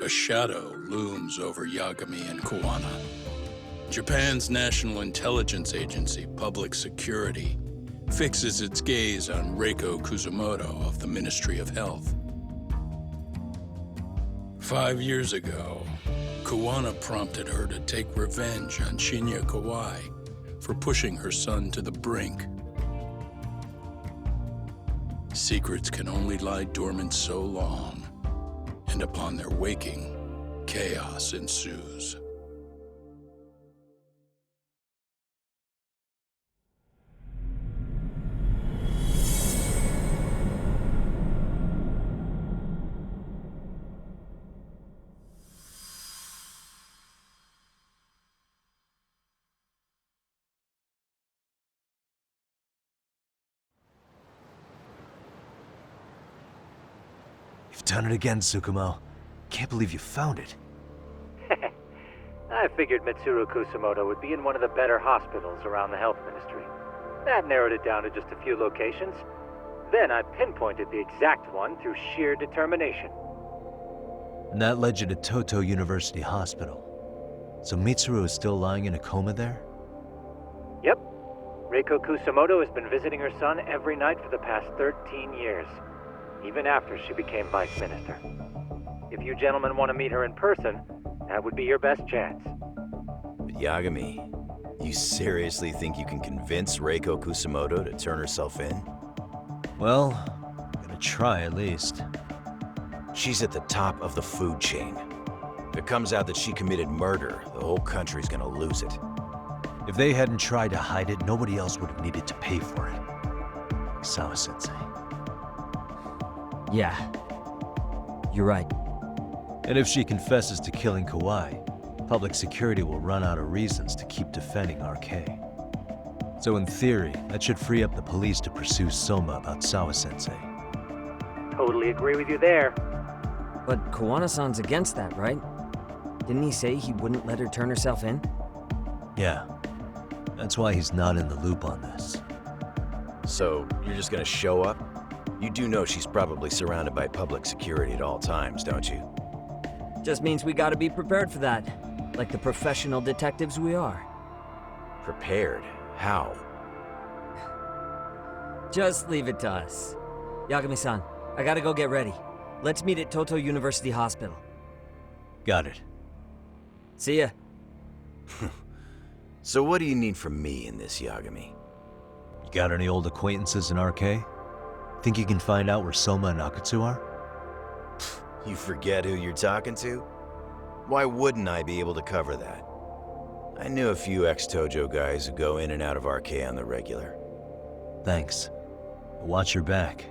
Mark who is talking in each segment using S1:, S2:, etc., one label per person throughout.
S1: A shadow looms over Yagami and Kuwana. Japan's National Intelligence Agency, Public Security, fixes its gaze on Reiko Kuzumoto of the Ministry of Health. 5 years ago, Kuwana prompted her to take revenge on Shinya Kawai for pushing her son to the brink. Secrets can only lie dormant so long, and upon their waking, chaos ensues.
S2: You've done it again, Tsukumo. Can't believe you found it.
S3: I figured Mitsuru Kusumoto would be in one of the better hospitals around the health ministry. That narrowed it down to just a few locations. Then I pinpointed the exact one through sheer determination.
S2: And that led you to Tojo University Hospital. So Mitsuru is still lying in a coma there?
S3: Yep. Reiko Kusumoto has been visiting her son every night for the past 13 years. Even after she became vice minister. If you gentlemen want to meet her in person, that would be your best chance.
S4: But Yagami, you seriously think you can convince Reiko Kusumoto to turn herself in?
S2: Well, I'm gonna try at least.
S4: She's at the top of the food chain. If it comes out that she committed murder, the whole country's gonna lose it.
S2: If they hadn't tried to hide it, nobody else would have needed to pay for it. Like Sawa-sensei.
S5: Yeah. You're right.
S2: And if she confesses to killing Kawai, public security will run out of reasons to keep defending RK. So in theory, that should free up the police to pursue Soma about Sawa-sensei.
S3: Totally agree with you there.
S5: But Kuwana-san's against that, right? Didn't he say he wouldn't let her turn herself in?
S2: Yeah. That's why he's not in the loop on this.
S4: So, you're just gonna show up? You do know she's probably surrounded by public security at all times, don't you?
S5: Just means we gotta be prepared for that. Like the professional detectives we are.
S4: Prepared? How?
S5: Just leave it to us. Yagami-san, I gotta go get ready. Let's meet at Tojo University Hospital.
S2: Got it.
S5: See ya.
S4: So what do you need from me in this, Yagami?
S2: You got any old acquaintances in RK? Think you can find out where Soma and Akutsu are?
S4: You forget who you're talking to? Why wouldn't I be able to cover that? I knew a few ex-Tojo guys who go in and out of RK on the regular.
S2: Thanks. But watch your back.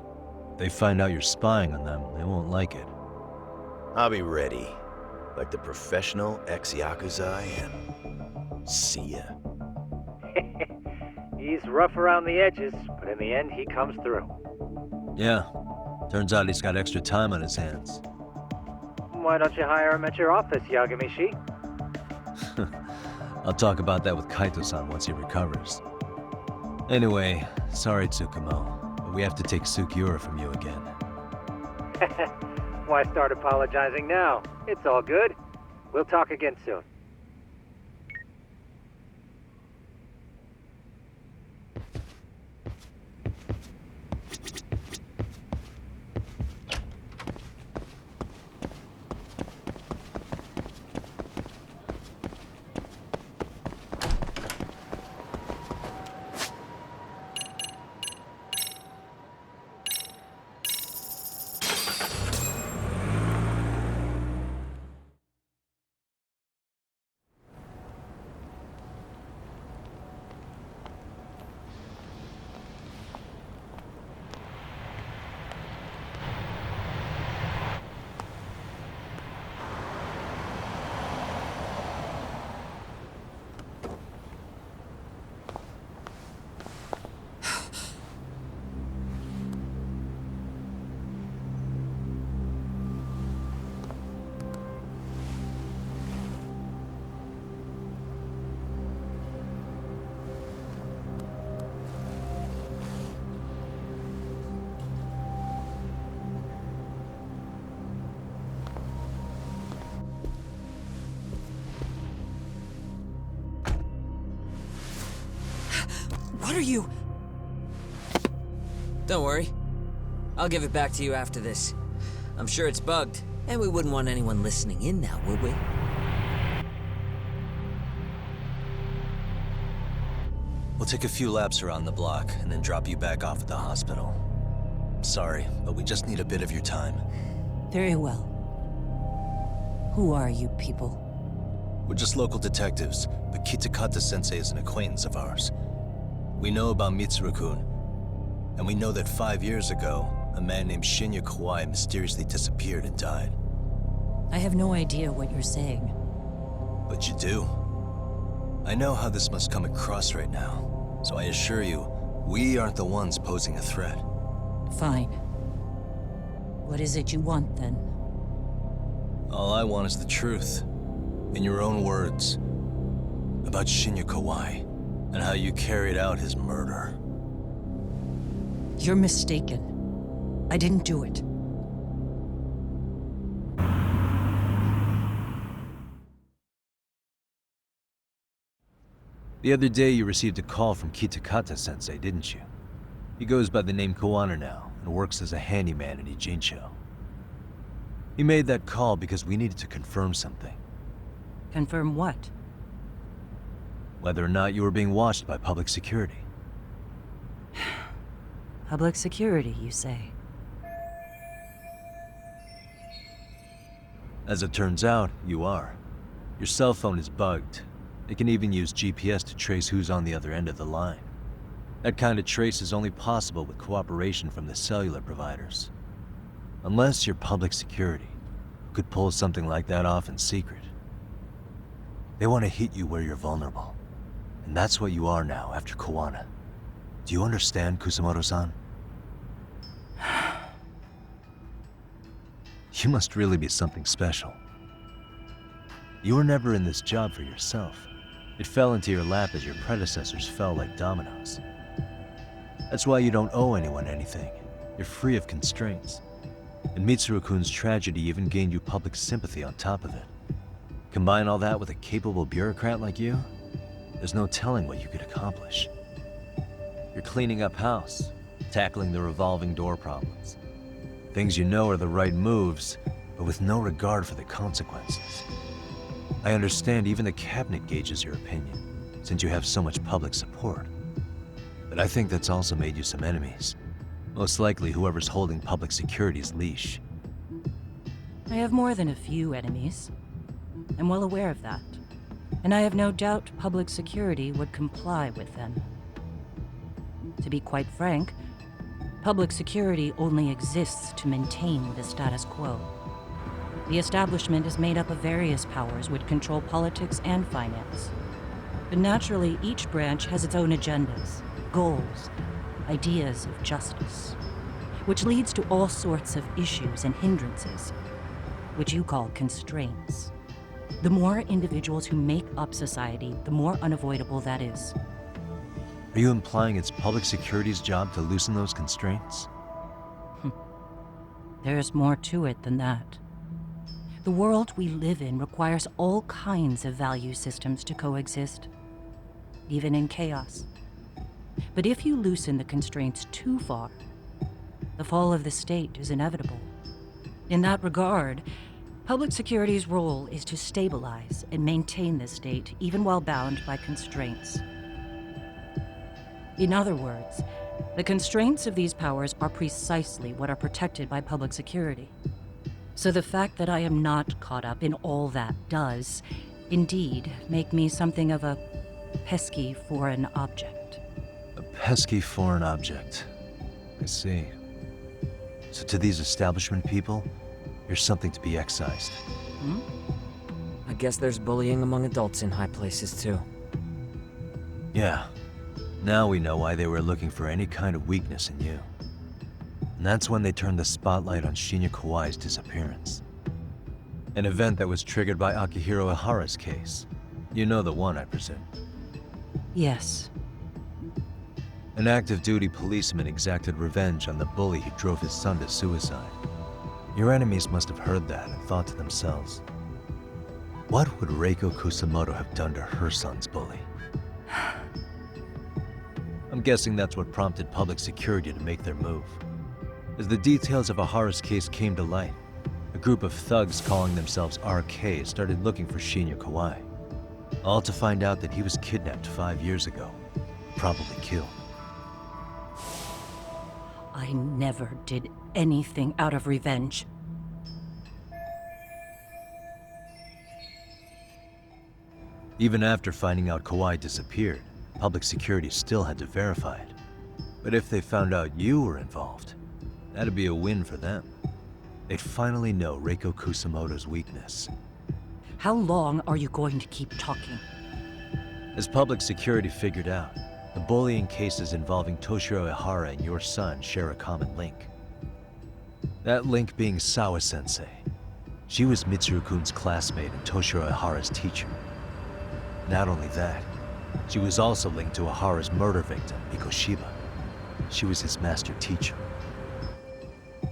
S2: If they find out you're spying on them, they won't like it.
S4: I'll be ready. Like the professional ex-Yakuza I am. See ya.
S3: He's rough around the edges, but in the end he comes through.
S2: Yeah. Turns out he's got extra time on his hands.
S3: Why don't you hire him at your office, Yagami-shi?
S2: I'll talk about that with Kaito-san once he recovers. Anyway, sorry Tsukumo, but we have to take Sukiura from you again.
S3: Why start apologizing now? It's all good. We'll talk again soon.
S5: are you? Don't worry. I'll give it back to you after this. I'm sure it's bugged, and we wouldn't want anyone listening in now, would we?
S2: We'll take a few laps around the block and then drop you back off at the hospital. Sorry, but we just need a bit of your time.
S6: Very well. Who are you people?
S2: We're just local detectives, but Kitakata-sensei is an acquaintance of ours. We know about Mitsuru-kun, and we know that 5 years ago, a man named Shinya Kawai mysteriously disappeared and died.
S6: I have no idea what you're saying.
S2: But you do. I know how this must come across right now, so I assure you, we aren't the ones posing a threat.
S6: Fine. What is it you want, then?
S2: All I want is the truth. In your own words. About Shinya Kawai, and how you carried out his murder.
S6: You're mistaken. I didn't do it.
S2: The other day you received a call from Kitakata-sensei, didn't you? He goes by the name Kuwana now, and works as a handyman in Ijincho. He made that call because we needed to confirm something.
S6: Confirm what?
S2: Whether or not you were being watched by public security.
S6: Public security, you say?
S2: As it turns out, you are. Your cell phone is bugged. It can even use GPS to trace who's on the other end of the line. That kind of trace is only possible with cooperation from the cellular providers. Unless you're public security, who could pull something like that off in secret. They want to hit you where you're vulnerable. And that's what you are now after Kuwana. Do you understand, Kusumoto-san? You must really be something special. You were never in this job for yourself. It fell into your lap as your predecessors fell like dominoes. That's why you don't owe anyone anything. You're free of constraints. And Mitsuru-kun's tragedy even gained you public sympathy on top of it. Combine all that with a capable bureaucrat like you, there's no telling what you could accomplish. You're cleaning up house, tackling the revolving door problems. Things you know are the right moves, but with no regard for the consequences. I understand even the cabinet gauges your opinion, since you have so much public support. But I think that's also made you some enemies. Most likely whoever's holding public security's leash.
S6: I have more than a few enemies. I'm well aware of that. And I have no doubt public security would comply with them. To be quite frank, public security only exists to maintain the status quo. The establishment is made up of various powers which control politics and finance. But naturally, each branch has its own agendas, goals, ideas of justice, which leads to all sorts of issues and hindrances, which you call constraints. The more individuals who make up society, the more unavoidable that is.
S2: Are you implying it's public security's job to loosen those constraints?
S6: There's more to it than that. The world we live in requires all kinds of value systems to coexist, even in chaos. But if you loosen the constraints too far, the fall of the state is inevitable. In that regard, public security's role is to stabilize and maintain the state, even while bound by constraints. In other words, the constraints of these powers are precisely what are protected by public security. So the fact that I am not caught up in all that does, indeed, make me something of a pesky foreign object.
S2: A pesky foreign object. I see. So to these establishment people, you're something to be excised.
S5: I guess there's bullying among adults in high places, too.
S2: Yeah. Now we know why they were looking for any kind of weakness in you. And that's when they turned the spotlight on Shinya Kawai's disappearance. An event that was triggered by Akihiro Ehara's case. You know the one, I presume.
S6: Yes.
S2: An active duty policeman exacted revenge on the bully who drove his son to suicide. Your enemies must have heard that and thought to themselves, what would Reiko Kusumoto have done to her son's bully? I'm I'm guessing that's what prompted public security to make their move. As the details of Ehara's case came to light, a group of thugs calling themselves RK started looking for Shinya Kawai, all to find out that he was kidnapped 5 years ago, probably killed.
S6: I never did anything out of revenge.
S2: Even after finding out Kawai disappeared, public security still had to verify it. But if they found out you were involved, that'd be a win for them. They'd finally know Reiko Kusumoto's weakness.
S6: How long are you going to keep talking?
S2: As public security figured out, the bullying cases involving Toshiro Ehara and your son share a common link. That link being Sawa-sensei. She was Mitsuru-kun's classmate and Toshiro Ehara's teacher. Not only that, she was also linked to Ehara's murder victim, Mikoshiba. She was his master teacher.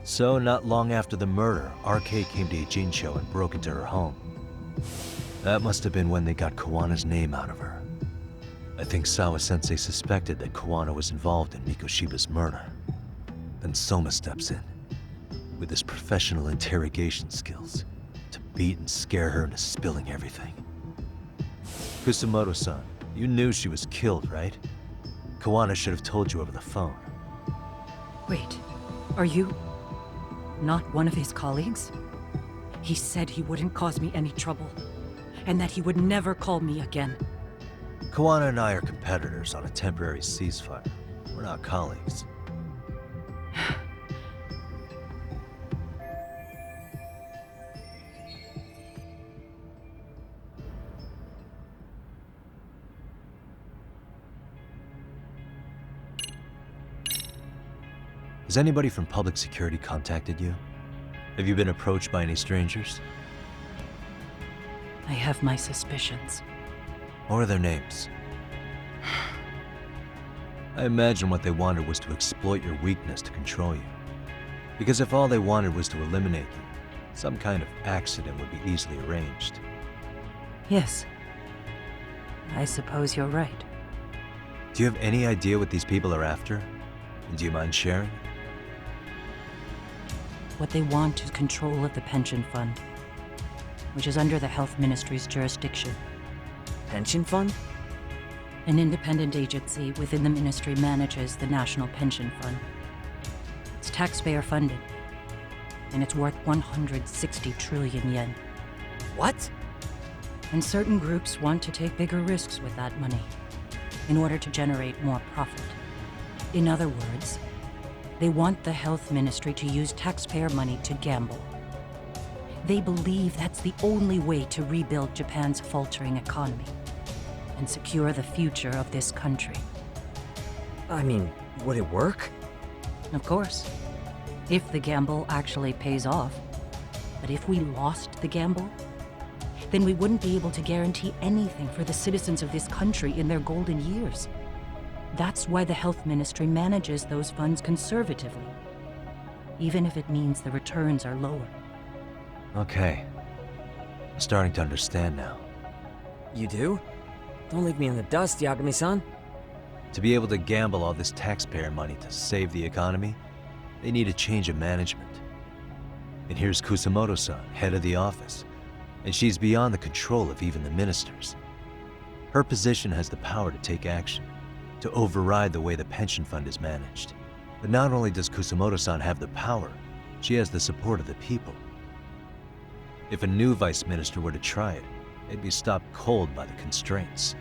S2: So, not long after the murder, RK came to Ijincho and broke into her home. That must have been when they got Kuwana's name out of her. I think Sawa-sensei suspected that Kuwana was involved in Mikoshiba's murder. Then Soma steps in, with his professional interrogation skills, to beat and scare her into spilling everything. Kusumoto-san, you knew she was killed, right? Kuwana should have told you over the phone.
S6: Wait, are you not one of his colleagues? He said he wouldn't cause me any trouble, and that he would never call me again.
S2: Kuwana and I are competitors on a temporary ceasefire. We're not colleagues. Has anybody from public security contacted you? Have you been approached by any strangers?
S6: I have my suspicions.
S2: What are their names? I imagine what they wanted was to exploit your weakness to control you. Because if all they wanted was to eliminate you, some kind of accident would be easily arranged.
S6: Yes. I suppose you're right.
S2: Do you have any idea what these people are after? And do you mind sharing?
S6: What they want is control of the pension fund, which is under the Health Ministry's jurisdiction.
S5: Pension fund?
S6: An independent agency within the ministry manages the National Pension Fund. It's taxpayer funded, and it's worth 160 trillion yen.
S5: What?
S6: And certain groups want to take bigger risks with that money in order to generate more profit. In other words, they want the health ministry to use taxpayer money to gamble. They believe that's the only way to rebuild Japan's faltering economy and secure the future of this country.
S5: I mean, would it work?
S6: Of course, if the gamble actually pays off. But if we lost the gamble, then we wouldn't be able to guarantee anything for the citizens of this country in their golden years. That's why the health ministry manages those funds conservatively, even if it means the returns are lower.
S2: Okay. I'm starting to understand now.
S5: You do? Don't leave me in the dust, Yagami-san.
S2: To be able to gamble all this taxpayer money to save the economy, they need a change of management. And here's Kusumoto-san, head of the office, and she's beyond the control of even the ministers. Her position has the power to take action, to override the way the pension fund is managed. But not only does Kusumoto-san have the power, she has the support of the people. If a new vice minister were to try it, they'd be stopped cold by the constraints.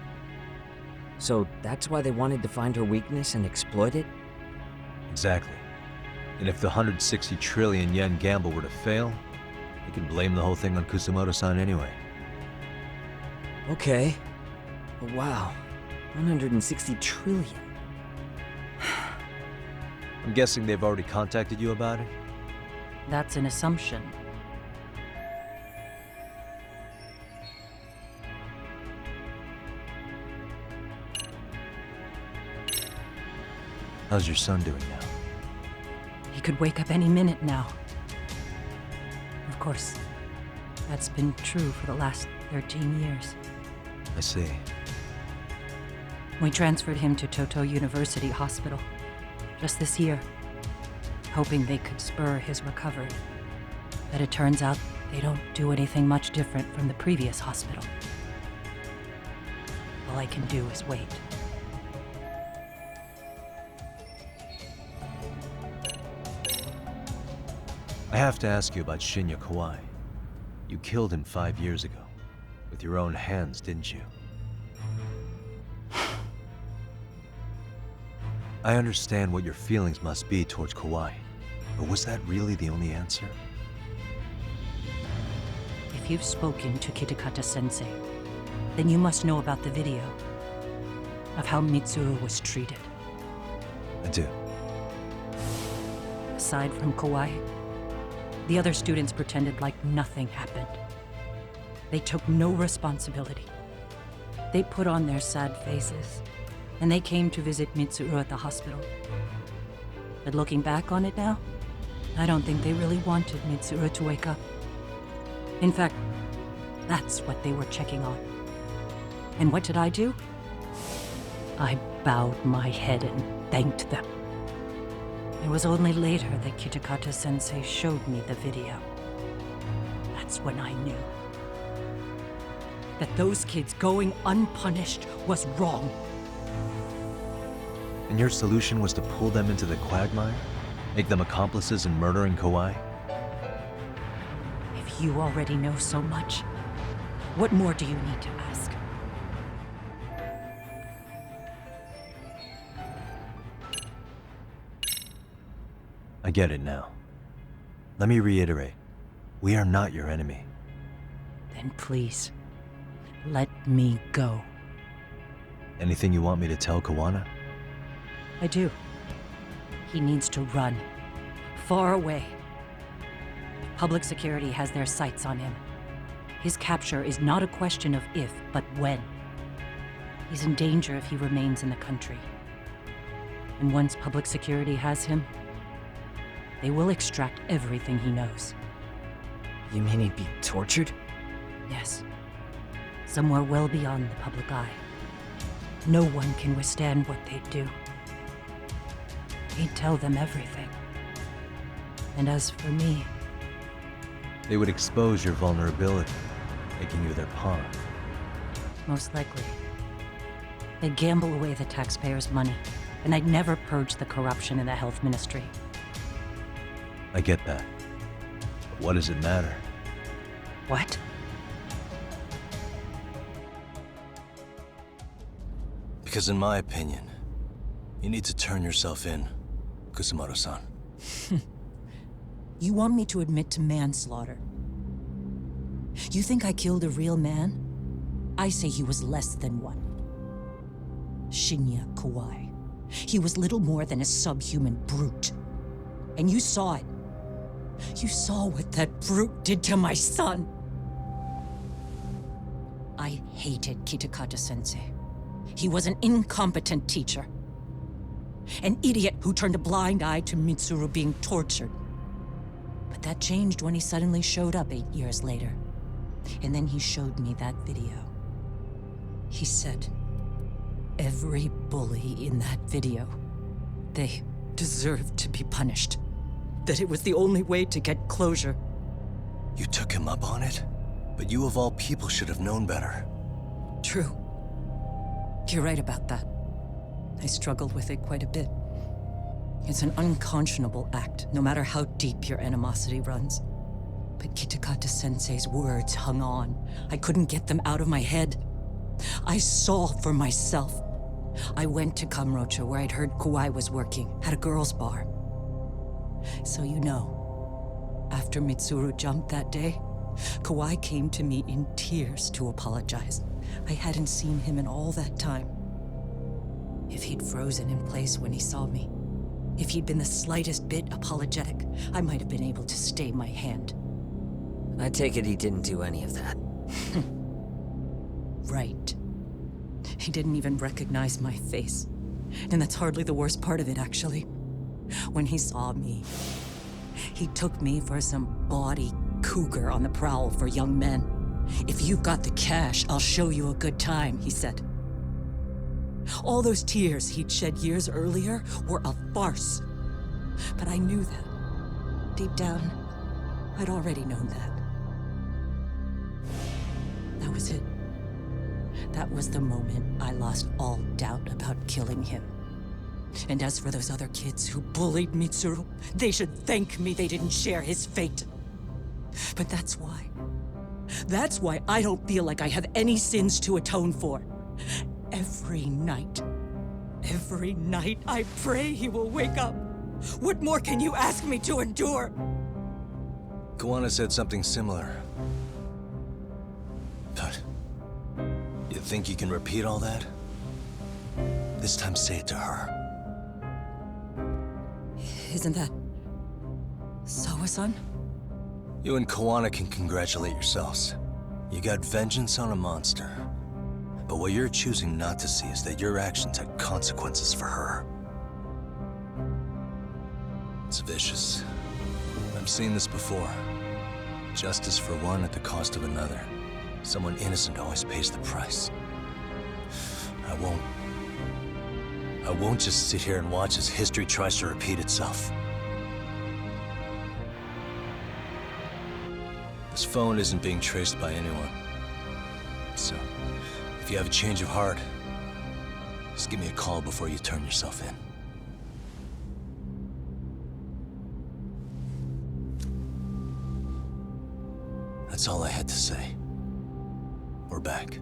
S5: So that's why they wanted to find her weakness and exploit it?
S2: Exactly. And if the 160 trillion yen gamble were to fail, they could blame the whole thing on Kusumoto-san anyway.
S5: Okay. But wow, 160 trillion.
S2: I'm guessing they've already contacted you about it?
S6: That's an assumption.
S2: How's your son doing now?
S6: He could wake up any minute now. Of course, that's been true for the last 13 years.
S2: I see.
S6: We transferred him to Tojo University Hospital just this year, hoping they could spur his recovery. But it turns out they don't do anything much different from the previous hospital. All I can do is wait.
S2: I have to ask you about Shinya Kawai. You killed him 5 years ago. With your own hands, didn't you? I understand what your feelings must be towards Kawai, but was that really the only answer?
S6: If you've spoken to Kitakata-sensei, then you must know about the video of how Mitsuru was treated.
S2: I do.
S6: Aside from Kawai, the other students pretended like nothing happened. They took no responsibility. They put on their sad faces, and they came to visit Mitsuru at the hospital. But looking back on it now, I don't think they really wanted Mitsuru to wake up. In fact, that's what they were checking on. And what did I do? I bowed my head and thanked them. It was only later that Kitakata-sensei showed me the video. That's when I knew that those kids going unpunished was wrong.
S2: And your solution was to pull them into the quagmire? Make them accomplices in murdering Kawai?
S6: If you already know so much, what more do you need to ask?
S2: I get it now. Let me reiterate. We are not your enemy.
S6: Then please, let me go.
S2: Anything you want me to tell Kuwana?
S6: I do. He needs to run. Far away. Public security has their sights on him. His capture is not a question of if, but when. He's in danger if he remains in the country. And once public security has him, they will extract everything he knows.
S5: You mean he'd be tortured?
S6: Yes. Somewhere well beyond the public eye. No one can withstand what they do. He'd tell them everything. And as for me...
S2: They would expose your vulnerability, making you their pawn.
S6: Most likely. They'd gamble away the taxpayers' money, and I'd never purge the corruption in the health ministry.
S2: I get that. But what does it matter?
S6: What?
S2: Because in my opinion, you need to turn yourself in, Kusumoto-san.
S6: You want me to admit to manslaughter? You think I killed a real man? I say he was less than one. Shinya Kawai. He was little more than a subhuman brute. And you saw it. You saw what that brute did to my son. I hated Kitakata-sensei. He was an incompetent teacher. An idiot who turned a blind eye to Mitsuru being tortured. But that changed when he suddenly showed up 8 years later. And then he showed me that video. He said, every bully in that video, they deserved to be punished. That it was the only way to get closure.
S2: You took him up on it? But you of all people should have known better.
S6: True. You're right about that. I struggled with it quite a bit. It's an unconscionable act, no matter how deep your animosity runs. But Kitakata-sensei's words hung on. I couldn't get them out of my head. I saw for myself. I went to Kamurocho, where I'd heard Kawai was working, at a girls' bar. So you know, after Mitsuru jumped that day, Kawai came to me in tears to apologize. I hadn't seen him in all that time. If he'd frozen in place when he saw me, if he'd been the slightest bit apologetic, I might have been able to stay my hand.
S5: I take it he didn't do any of that.
S6: Right. He didn't even recognize my face. And that's hardly the worst part of it, actually. When he saw me, he took me for some bawdy cougar on the prowl for young men. If you've got the cash, I'll show you a good time, he said.
S7: All those tears he'd shed years earlier were a farce. But I knew that. Deep down, I'd already known that. That was it. That was the moment I lost all doubt about killing him. And as for those other kids who bullied Mitsuru, they should thank me they didn't share his fate. But that's why. That's why I don't feel like I have any sins to atone for. Every night I pray he will wake up. What more can you ask me to endure?
S2: Kuwana said something similar. But you think you can repeat all that? This time say it to her.
S7: Isn't that Sawa-san?
S2: You and Kuwana can congratulate yourselves. You got vengeance on a monster. But what you're choosing not to see is that your actions had consequences for her. It's vicious. I've seen this before. Justice for one at the cost of another. Someone innocent always pays the price. I won't just sit here and watch as history tries to repeat itself. This phone isn't being traced by anyone. So, if you have a change of heart, just give me a call before you turn yourself in. That's all I had to say. We're back.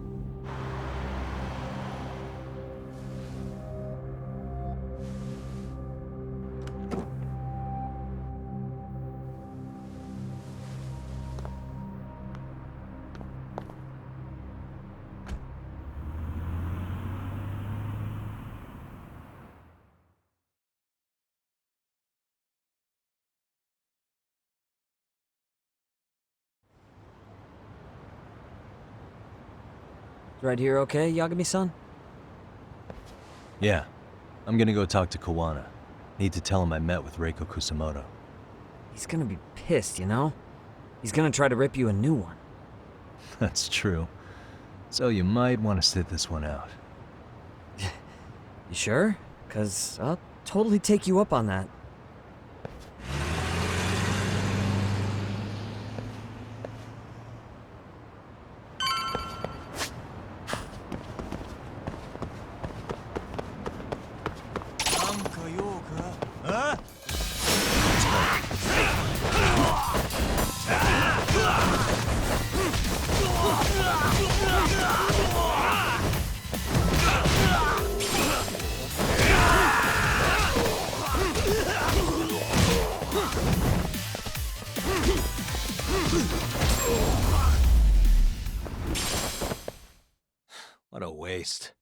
S5: Right here okay, Yagami-san?
S2: Yeah. I'm gonna go talk to Kuwana. Need to tell him I met with Reiko Kusamoto.
S5: He's gonna be pissed, you know? He's gonna try to rip you a new one.
S2: That's true. So you might want to sit this one out.
S5: You sure? 'Cause I'll totally take you up on that.
S2: What a waste.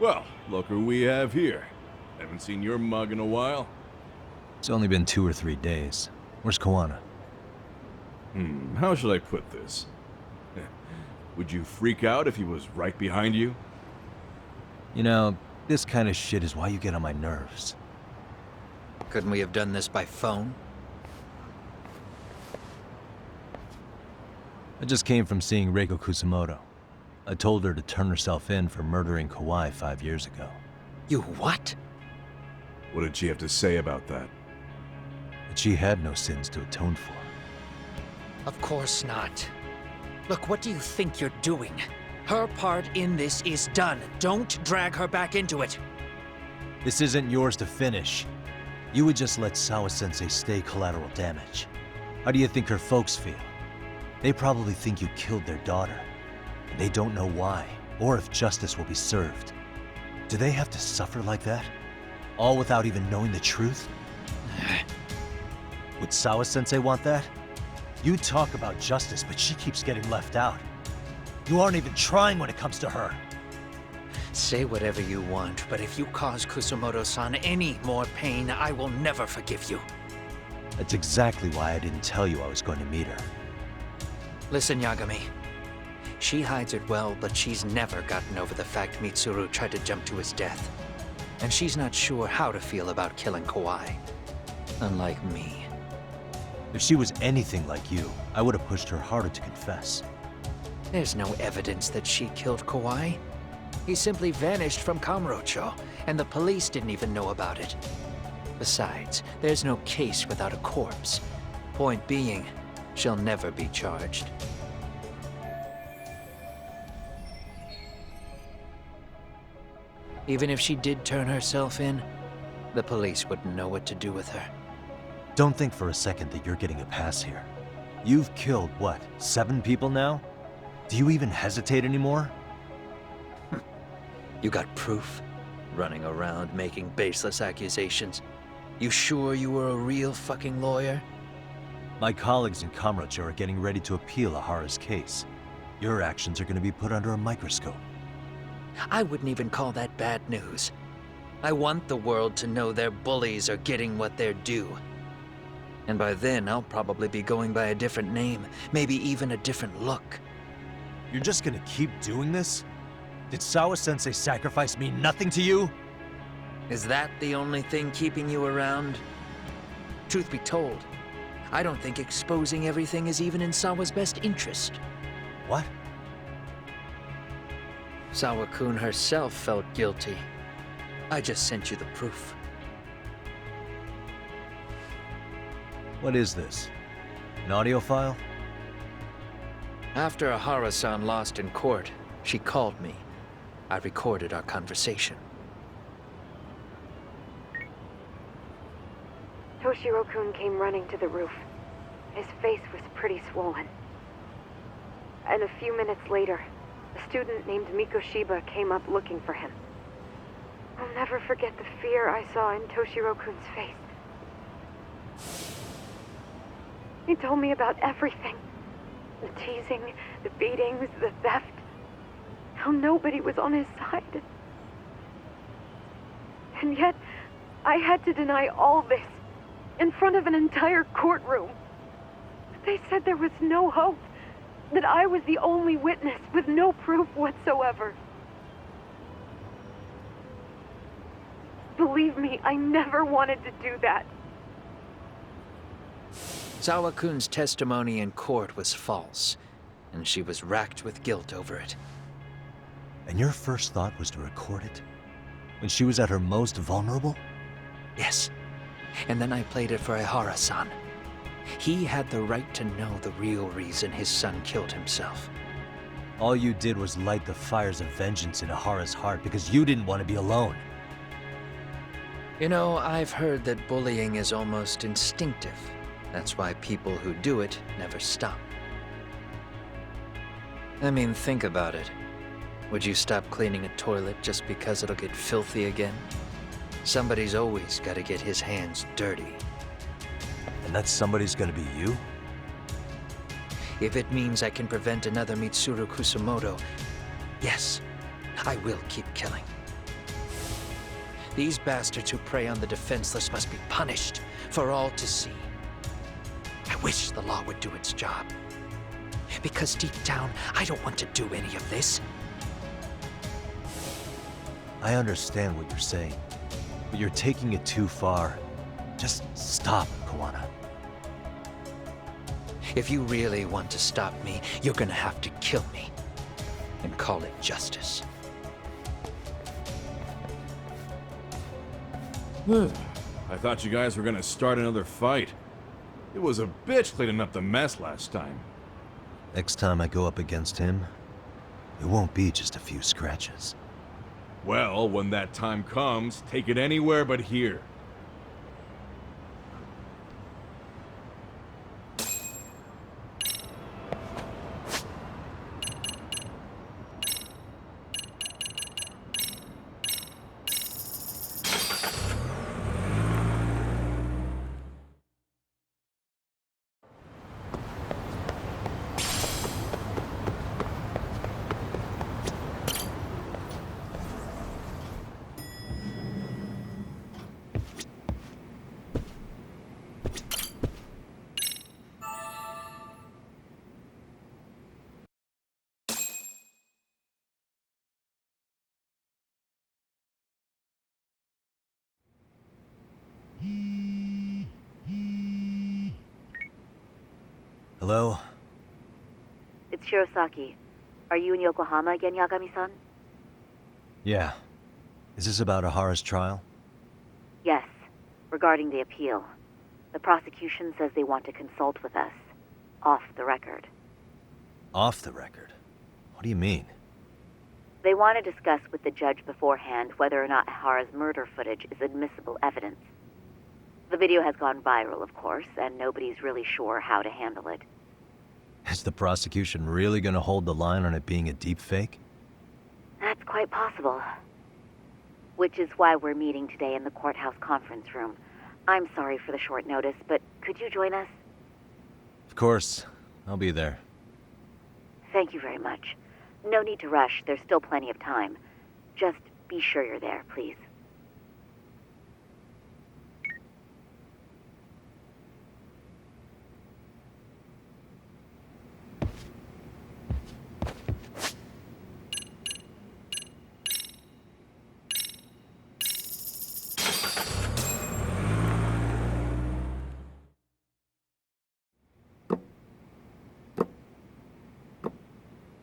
S8: Well, look who we have here. Haven't seen your mug in a while.
S2: It's only been 2 or 3 days. Where's Kuwana?
S8: How should I put this? Would you freak out if he was right behind you?
S2: You know, this kind of shit is why you get on my nerves.
S9: Couldn't we have done this by phone?
S2: I just came from seeing Reiko Kusamoto. I told her to turn herself in for murdering Kawai 5 years ago.
S9: You what?
S8: What did she have to say about that?
S2: But she had no sins to atone for.
S9: Of course not. Look, what do you think you're doing? Her part in this is done. Don't drag her back into it.
S2: This isn't yours to finish. You would just let Sawa-sensei stay collateral damage. How do you think her folks feel? They probably think you killed their daughter. And they don't know why, or if justice will be served. Do they have to suffer like that? All without even knowing the truth? Would Sawa-sensei want that? You talk about justice, but she keeps getting left out. You aren't even trying when it comes to her.
S9: Say whatever you want, but if you cause Kusumoto-san any more pain, I will never forgive you.
S2: That's exactly why I didn't tell you I was going to meet her.
S9: Listen, Yagami. She hides it well, but she's never gotten over the fact Mitsuru tried to jump to his death. And she's not sure how to feel about killing Kawai. Unlike me.
S2: If she was anything like you, I would have pushed her harder to confess.
S9: There's no evidence that she killed Kawai. He simply vanished from Kamurocho, and the police didn't even know about it. Besides, there's no case without a corpse. Point being, she'll never be charged. Even if she did turn herself in, the police wouldn't know what to do with her.
S2: Don't think for a second that you're getting a pass here. You've killed, what, 7 people now? Do you even hesitate anymore?
S9: You got proof? Running around making baseless accusations. You sure you were a real fucking lawyer?
S2: My colleagues in Kamurocho are getting ready to appeal Ehara's case. Your actions are going to be put under a microscope.
S9: I wouldn't even call that bad news. I want the world to know their bullies are getting what they're due. And by then, I'll probably be going by a different name, maybe even a different look.
S2: You're just gonna keep doing this? Did Sawa-sensei sacrifice mean nothing to you?
S9: Is that the only thing keeping you around? Truth be told, I don't think exposing everything is even in Sawa's best interest.
S2: What?
S9: Sawa-kun herself felt guilty. I just sent you the proof.
S2: What is this? An audio file?
S9: After Ehara-san lost in court, she called me. I recorded our conversation.
S10: Toshiro-kun came running to the roof. His face was pretty swollen. And a few minutes later, a student named Mikoshiba came up looking for him. I'll never forget the fear I saw in Toshiro-kun's face. He told me about everything. The teasing, the beatings, the theft. How nobody was on his side. And yet, I had to deny all this in front of an entire courtroom. They said there was no hope, that I was the only witness with no proof whatsoever. Believe me, I never wanted to do that.
S9: Sawa-kun's testimony in court was false, and she was racked with guilt over it.
S2: And your first thought was to record it? When she was at her most vulnerable?
S9: Yes. And then I played it for Ehara-san. He had the right to know the real reason his son killed himself.
S2: All you did was light the fires of vengeance in Ehara's heart because you didn't want to be alone.
S9: You know, I've heard that bullying is almost instinctive. That's why people who do it never stop. I mean, think about it. Would you stop cleaning a toilet just because it'll get filthy again? Somebody's always got to get his hands dirty.
S2: And that somebody's gonna be you?
S9: If it means I can prevent another Mitsuru Kusumoto, yes, I will keep killing. These bastards who prey on the defenseless must be punished for all to see. I wish the law would do its job. Because deep down, I don't want to do any of this.
S2: I understand what you're saying, but you're taking it too far. Just stop, Kuwana.
S9: If you really want to stop me, you're gonna have to kill me. And call it justice.
S8: I thought you guys were gonna start another fight. It was a bitch cleaning up the mess last time.
S2: Next time I go up against him, it won't be just a few scratches.
S8: Well, when that time comes, take it anywhere but here.
S2: Hello?
S11: It's Shirosaki. Are you in Yokohama again, Yagami-san?
S2: Yeah. Is this about Ehara's trial?
S11: Yes. Regarding the appeal. The prosecution says they want to consult with us. Off the record.
S2: Off the record? What do you mean?
S11: They want to discuss with the judge beforehand whether or not Ehara's murder footage is admissible evidence. The video has gone viral, of course, and nobody's really sure how to handle it.
S2: Is the prosecution really gonna hold the line on it being a deepfake?
S11: That's quite possible. Which is why we're meeting today in the courthouse conference room. I'm sorry for the short notice, but could you join us?
S2: Of course. I'll be there.
S11: Thank you very much. No need to rush. There's still plenty of time. Just be sure you're there, please.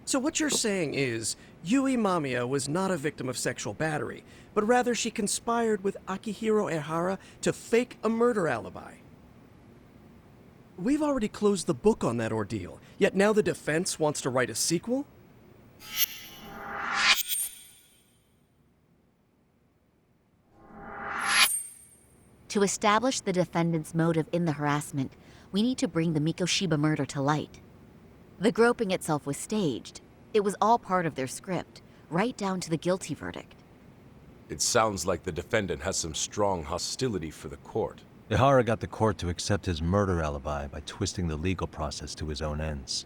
S12: So what you're saying is, Yui Mamiya was not a victim of sexual battery, but rather she conspired with Akihiro Ehara to fake a murder alibi. We've already closed the book on that ordeal, yet now the defense wants to write a sequel?
S11: To establish the defendant's motive in the harassment, we need to bring the Mikoshiba murder to light. The groping itself was staged. It was all part of their script, right down to the guilty verdict.
S13: It sounds like the defendant has some strong hostility for the court.
S2: Ehara got the court to accept his murder alibi by twisting the legal process to his own ends.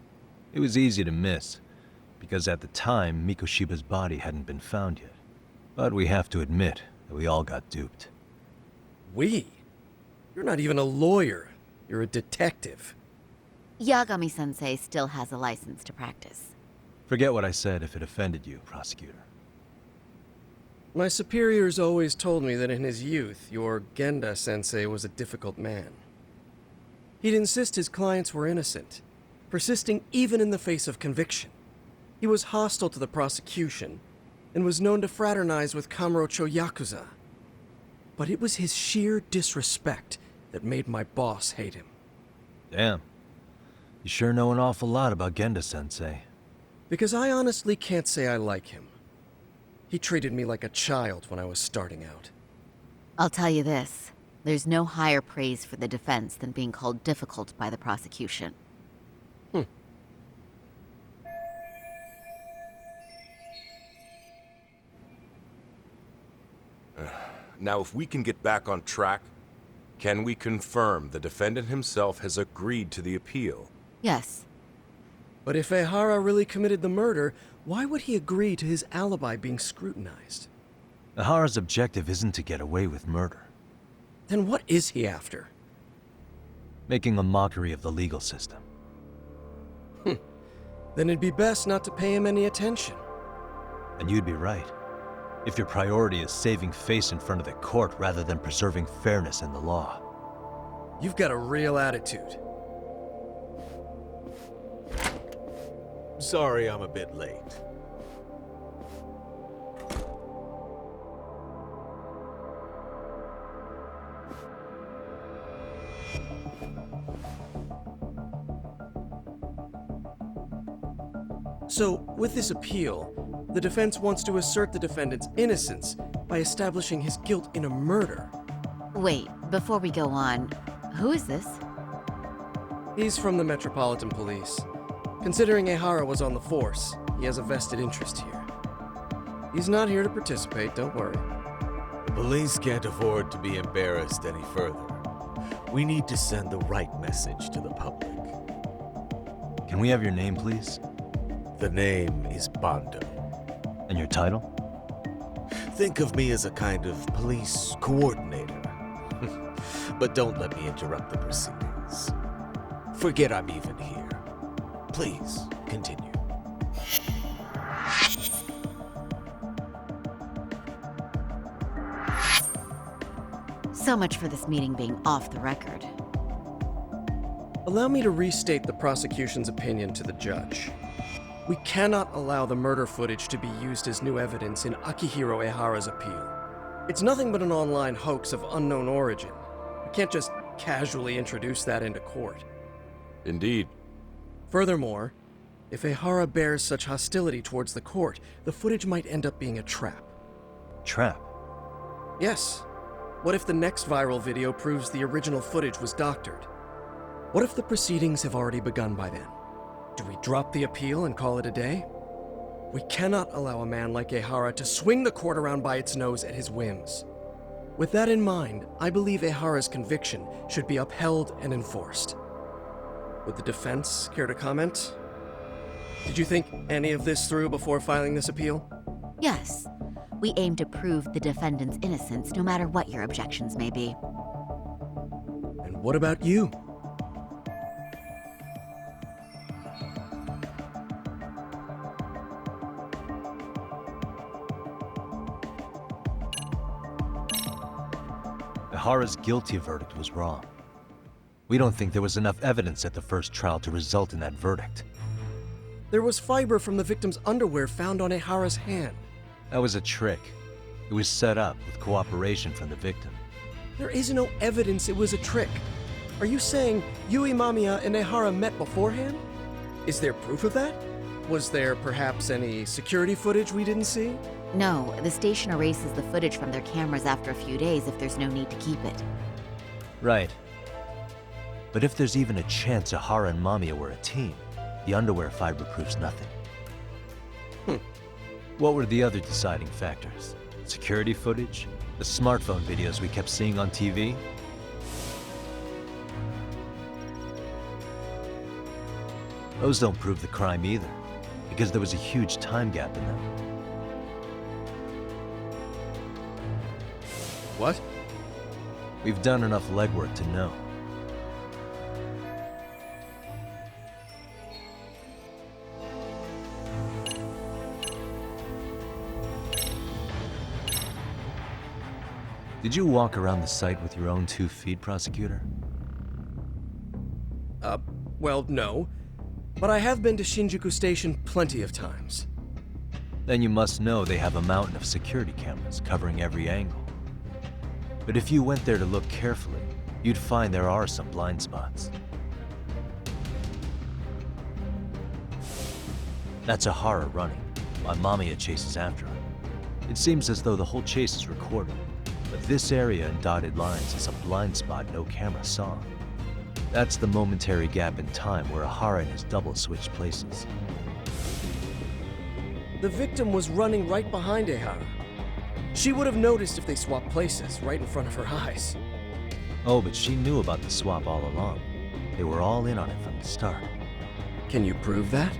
S2: It was easy to miss, because at the time, Mikoshiba's body hadn't been found yet. But we have to admit that we all got duped.
S12: We? You're not even a lawyer. You're a detective.
S11: Yagami-sensei still has a license to practice.
S2: Forget what I said if it offended you, prosecutor.
S12: My superiors always told me that in his youth, your Genda-sensei was a difficult man. He'd insist his clients were innocent, persisting even in the face of conviction. He was hostile to the prosecution, and was known to fraternize with Kamurocho Yakuza. But it was his sheer disrespect that made my boss hate him.
S2: Damn. You sure know an awful lot about Genda-sensei.
S12: Because I honestly can't say I like him. He treated me like a child when I was starting out.
S11: I'll tell you this. There's no higher praise for the defense than being called difficult by the prosecution.
S13: Now, if we can get back on track, can we confirm the defendant himself has agreed to the appeal?
S11: Yes.
S12: But if Ehara really committed the murder, why would he agree to his alibi being scrutinized?
S2: Ehara's objective isn't to get away with murder.
S12: Then what is he after?
S2: Making a mockery of the legal system.
S12: Then it'd be best not to pay him any attention.
S2: And you'd be right. If your priority is saving face in front of the court rather than preserving fairness in the law.
S12: You've got a real attitude.
S14: Sorry I'm a bit late.
S12: So, with this appeal, the defense wants to assert the defendant's innocence by establishing his guilt in a murder.
S11: Wait, before we go on, who is this?
S12: He's from the Metropolitan Police. Considering Ehara was on the force, he has a vested interest here. He's not here to participate, don't worry.
S14: The police can't afford to be embarrassed any further. We need to send the right message to the public.
S2: Can we have your name, please?
S14: The name is Bando.
S2: And your title?
S14: Think of me as a kind of police coordinator. But don't let me interrupt the proceedings. Forget I'm even here. Please, continue.
S11: So much for this meeting being off the record.
S12: Allow me to restate the prosecution's opinion to the judge. We cannot allow the murder footage to be used as new evidence in Akihiro Ehara's appeal. It's nothing but an online hoax of unknown origin. We can't just casually introduce that into court.
S13: Indeed.
S12: Furthermore, if Ehara bears such hostility towards the court, the footage might end up being a trap.
S2: Trap?
S12: Yes. What if the next viral video proves the original footage was doctored? What if the proceedings have already begun by then? Do we drop the appeal and call it a day? We cannot allow a man like Ehara to swing the court around by its nose at his whims. With that in mind, I believe Ehara's conviction should be upheld and enforced. Would the defense care to comment? Did you think any of this through before filing this appeal?
S11: Yes. We aim to prove the defendant's innocence no matter what your objections may be.
S12: And what about you?
S2: Ehara's guilty verdict was wrong. We don't think there was enough evidence at the first trial to result in that verdict.
S12: There was fiber from the victim's underwear found on Ehara's hand.
S2: That was a trick. It was set up with cooperation from the victim.
S12: There is no evidence it was a trick. Are you saying Yui Mamiya and Ehara met beforehand? Is there proof of that? Was there perhaps any security footage we didn't see?
S11: No, the station erases the footage from their cameras after a few days if there's no need to keep it.
S2: Right. But if there's even a chance Ehara and Mamiya were a team, the underwear fiber proves nothing. What were the other deciding factors? Security footage? The smartphone videos we kept seeing on TV? Those don't prove the crime either, because there was a huge time gap in them.
S12: What?
S2: We've done enough legwork to know. Did you walk around the site with your own 2 feet, prosecutor?
S12: Well, no. But I have been to Shinjuku Station plenty of times.
S2: Then you must know they have a mountain of security cameras covering every angle. But if you went there to look carefully, you'd find there are some blind spots. That's Ehara running, while Mamiya chases after him. It seems as though the whole chase is recorded, but this area in dotted lines is a blind spot no camera saw. That's the momentary gap in time where Ehara and his double switched places.
S12: The victim was running right behind Ehara. She would have noticed if they swapped places right in front of her eyes.
S2: Oh, but she knew about the swap all along. They were all in on it from the start.
S12: Can you prove that?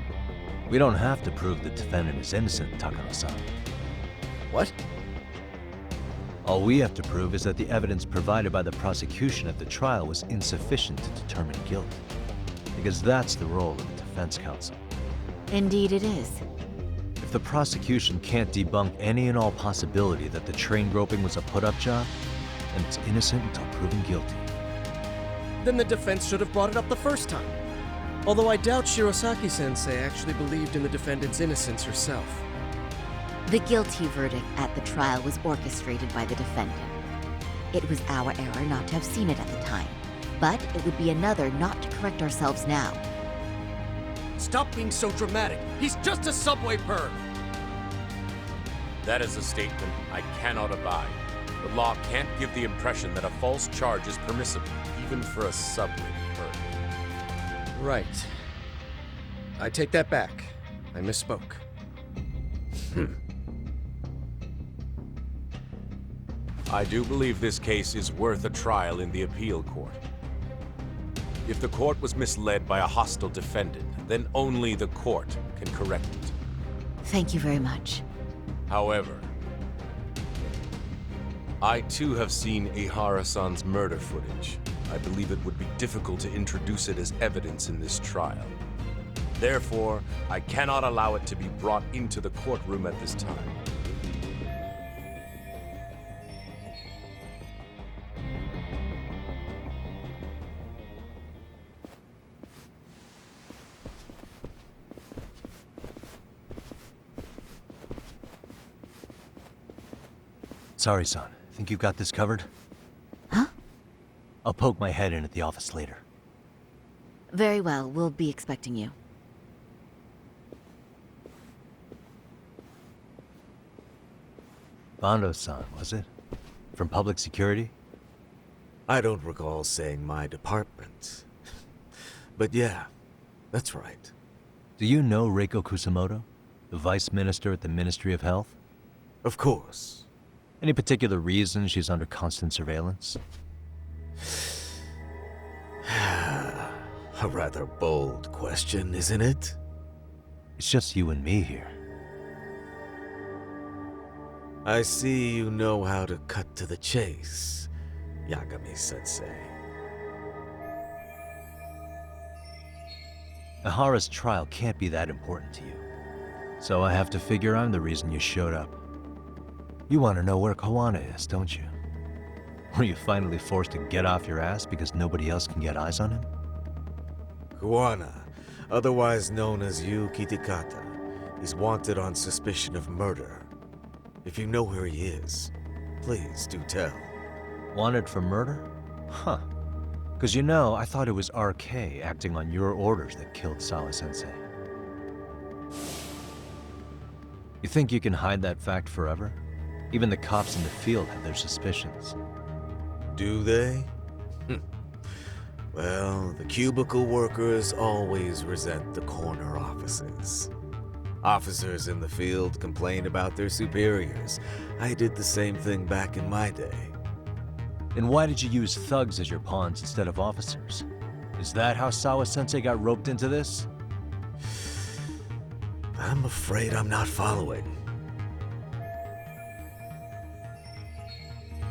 S2: We don't have to prove the defendant is innocent, Takano-san.
S12: What?
S2: All we have to prove is that the evidence provided by the prosecution at the trial was insufficient to determine guilt. Because that's the role of the defense counsel.
S11: Indeed it is.
S2: If the prosecution can't debunk any and all possibility that the train groping was a put-up job, then it's innocent until proven guilty.
S12: Then the defense should have brought it up the first time. Although I doubt Shirosaki-sensei actually believed in the defendant's innocence herself.
S11: The guilty verdict at the trial was orchestrated by the defendant. It was our error not to have seen it at the time, but it would be another not to correct ourselves now.
S12: Stop being so dramatic. He's just a subway perv.
S13: That is a statement I cannot abide. The law can't give the impression that a false charge is permissible, even for a subway perv.
S12: Right. I take that back. I misspoke.
S13: I do believe this case is worth a trial in the appeal court. If the court was misled by a hostile defendant, then only the court can correct it.
S11: Thank you very much.
S13: However, I too have seen Ehara-san's murder footage. I believe it would be difficult to introduce it as evidence in this trial. Therefore, I cannot allow it to be brought into the courtroom at this time.
S2: Sorry-san. Think you've got this covered?
S11: Huh?
S2: I'll poke my head in at the office later.
S11: Very well, we'll be expecting you.
S2: Bando-san, was it? From public security?
S14: I don't recall saying my department. But yeah, that's right.
S2: Do you know Reiko Kusamoto? The vice minister at the Ministry of Health?
S14: Of course.
S2: Any particular reason she's under constant surveillance?
S14: A rather bold question, isn't it?
S2: It's just you and me here.
S14: I see you know how to cut to the chase, Yagami-sensei.
S2: Ehara's trial can't be that important to you. So I have to figure I'm the reason you showed up. You want to know where Kuwana is, don't you? Were you finally forced to get off your ass because nobody else can get eyes on him?
S14: Kuwana, otherwise known as Yu Kitakata, is wanted on suspicion of murder. If you know where he is, please do tell.
S2: Wanted for murder? Huh. Because you know, I thought it was RK acting on your orders that killed Sawa-sensei. You think you can hide that fact forever? Even the cops in the field have their suspicions.
S14: Do they? Well, the cubicle workers always resent the corner offices. Officers in the field complain about their superiors. I did the same thing back in my day.
S2: Then why did you use thugs as your pawns instead of officers? Is that how Sawa-sensei got roped into this?
S14: I'm afraid I'm not following.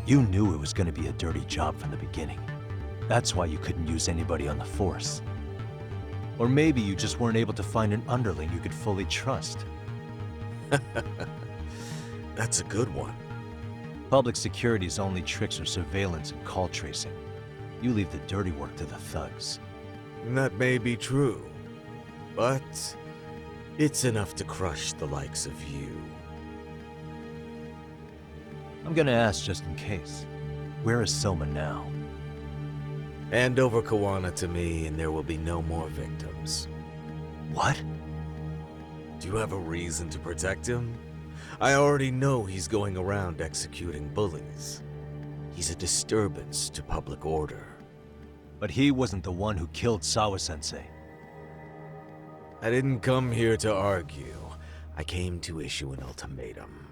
S2: You knew it was going to be a dirty job from the beginning. That's why you couldn't use anybody on the force. Or maybe you just weren't able to find an underling you could fully trust.
S14: That's a good one.
S2: Public security's only tricks are surveillance and call tracing. You leave the dirty work to the thugs.
S14: That may be true, but it's enough to crush the likes of you.
S2: I'm gonna ask just in case. Where is Soma now?
S14: Hand over Kuwana to me and there will be no more victims.
S2: What?
S14: Do you have a reason to protect him? I already know he's going around executing bullies. He's a disturbance to public order.
S2: But he wasn't the one who killed Sawa-sensei.
S14: I didn't come here to argue. I came to issue an ultimatum.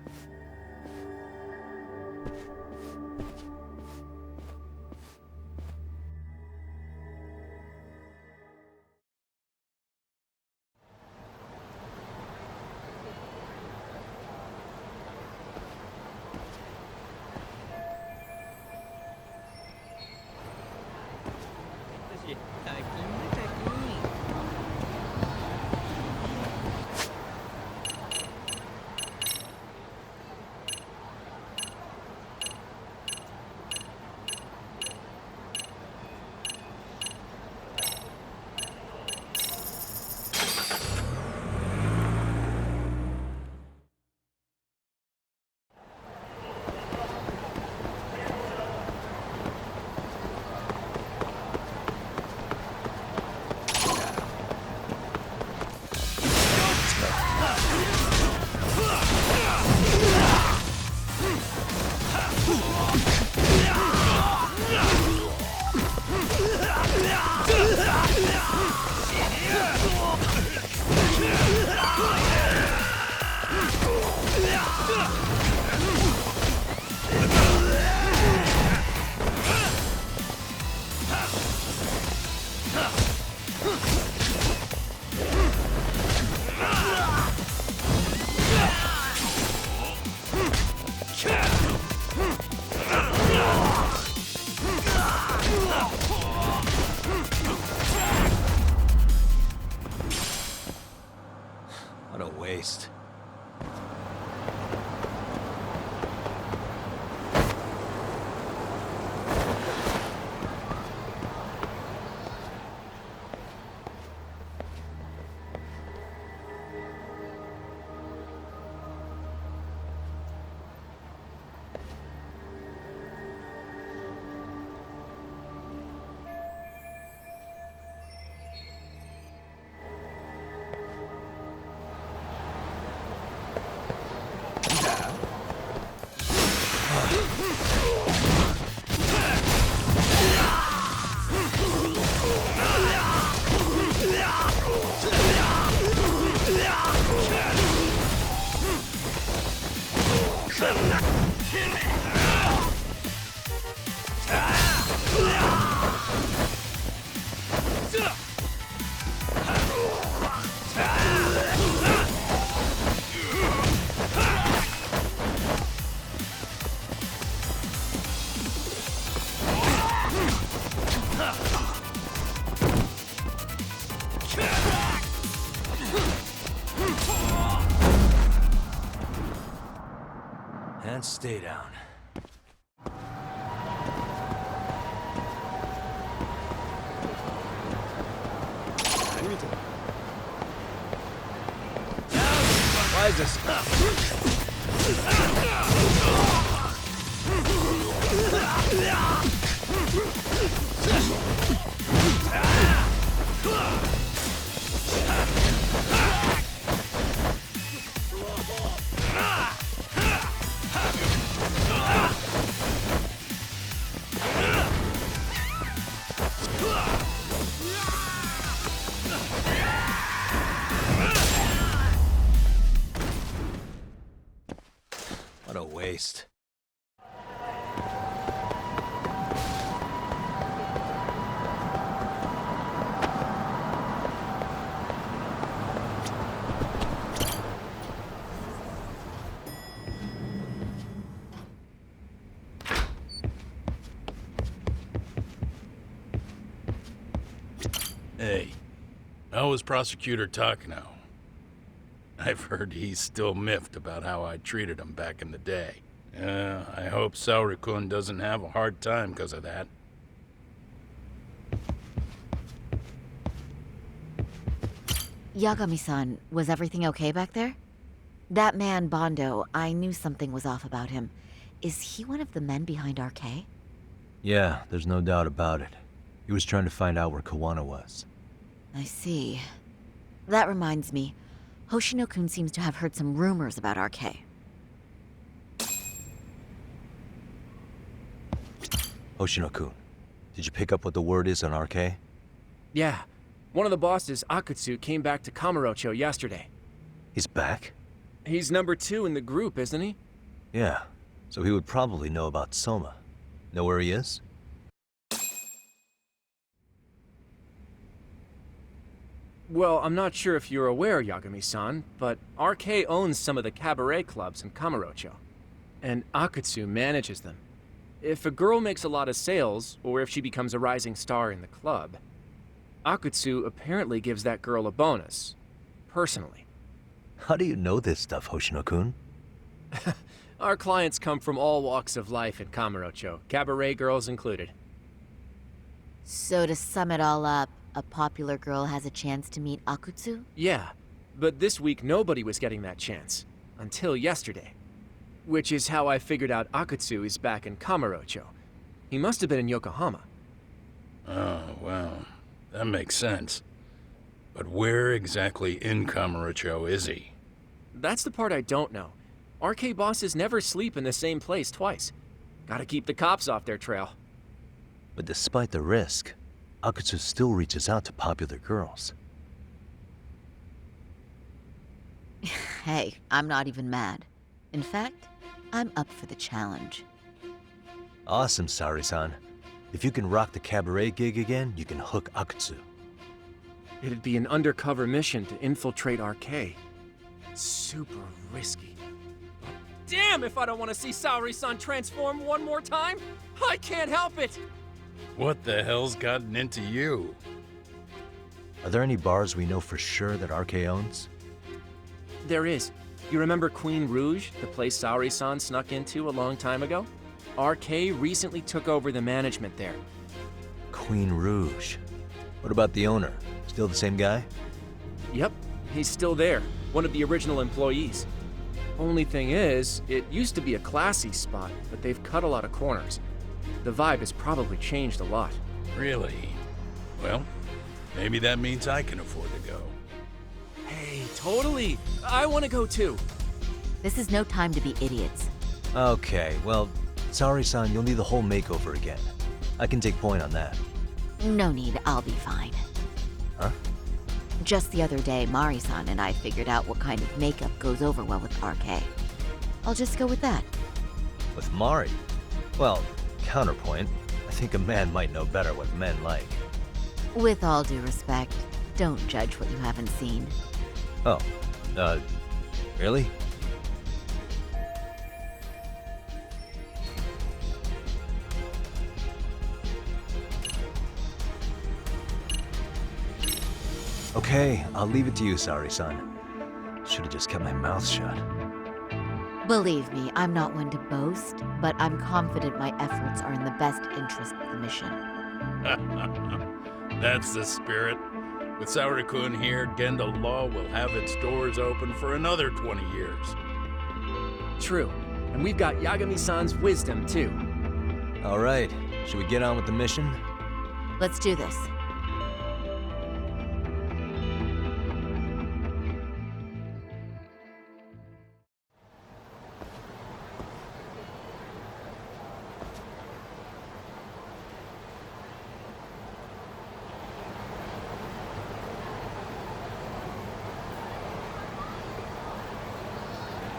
S2: And stay down. Why is this? What a waste.
S1: Hey, how was Prosecutor Takano? I've heard he's still miffed about how I treated him back in the day. I hope Saori-kun doesn't have a hard time because of that.
S11: Yagami-san, was everything okay back there? That man, Bondo, I knew something was off about him. Is he one of the men behind RK?
S2: Yeah, there's no doubt about it. He was trying to find out where Kuwana was.
S11: I see. That reminds me, Hoshino-kun seems to have heard some rumors about RK.
S2: Hoshino-kun, did you pick up what the word is on RK?
S15: Yeah. One of the bosses, Akutsu, came back to Kamurocho yesterday.
S2: He's back?
S15: He's number 2 in the group, isn't he?
S2: Yeah, so he would probably know about Soma. Know where he is?
S15: Well, I'm not sure if you're aware, Yagami-san, but RK owns some of the cabaret clubs in Kamurocho, and Akutsu manages them. If a girl makes a lot of sales, or if she becomes a rising star in the club, Akutsu apparently gives that girl a bonus, personally.
S2: How do you know this stuff, Hoshino-kun?
S15: Our clients come from all walks of life in Kamurocho, cabaret girls included.
S11: So to sum it all up, a popular girl has a chance to meet Akutsu?
S15: Yeah, but this week nobody was getting that chance. Until yesterday. Which is how I figured out Akutsu is back in Kamurocho. He must have been in Yokohama.
S1: Oh, well, that makes sense. But where exactly in Kamurocho is he?
S15: That's the part I don't know. RK bosses never sleep in the same place twice. Gotta keep the cops off their trail.
S2: But despite the risk, Akutsu still reaches out to popular girls.
S11: Hey, I'm not even mad. In fact, I'm up for the challenge.
S2: Awesome, Saori-san. If you can rock the cabaret gig again, you can hook Akutsu.
S15: It'd be an undercover mission to infiltrate RK. Super risky. Damn if I don't want to see Saori-san transform one more time! I can't help it!
S1: What the hell's gotten into you?
S2: Are there any bars we know for sure that RK owns?
S15: There is. You remember Queen Rouge, the place Saori-san snuck into a long time ago? RK recently took over the management there.
S2: Queen Rouge. What about the owner? Still the same guy?
S15: Yep, he's still there. One of the original employees. Only thing is, it used to be a classy spot, but they've cut a lot of corners. The vibe has probably changed a lot.
S1: Really? Well, maybe that means I can afford to go.
S15: Hey, totally! I want to go too!
S11: This is no time to be idiots.
S2: Okay, well, Saori-san, you'll need the whole makeover again. I can take point on that.
S11: No need, I'll be fine.
S2: Huh?
S11: Just the other day, Mari-san and I figured out what kind of makeup goes over well with RK. I'll just go with that.
S2: With Mari? Well, counterpoint. I think a man might know better what men like.
S11: With all due respect, don't judge what you haven't seen.
S2: Oh, really? Okay, I'll leave it to you, Saori-san. Should've just kept my mouth shut.
S11: Believe me, I'm not one to boast, but I'm confident my efforts are in the best interest of the mission.
S1: That's the spirit. With Saori-kun here, Genda Law will have its doors open for another 20 years.
S15: True. And we've got Yagami-san's wisdom, too.
S2: All right, should we get on with the mission?
S11: Let's do this.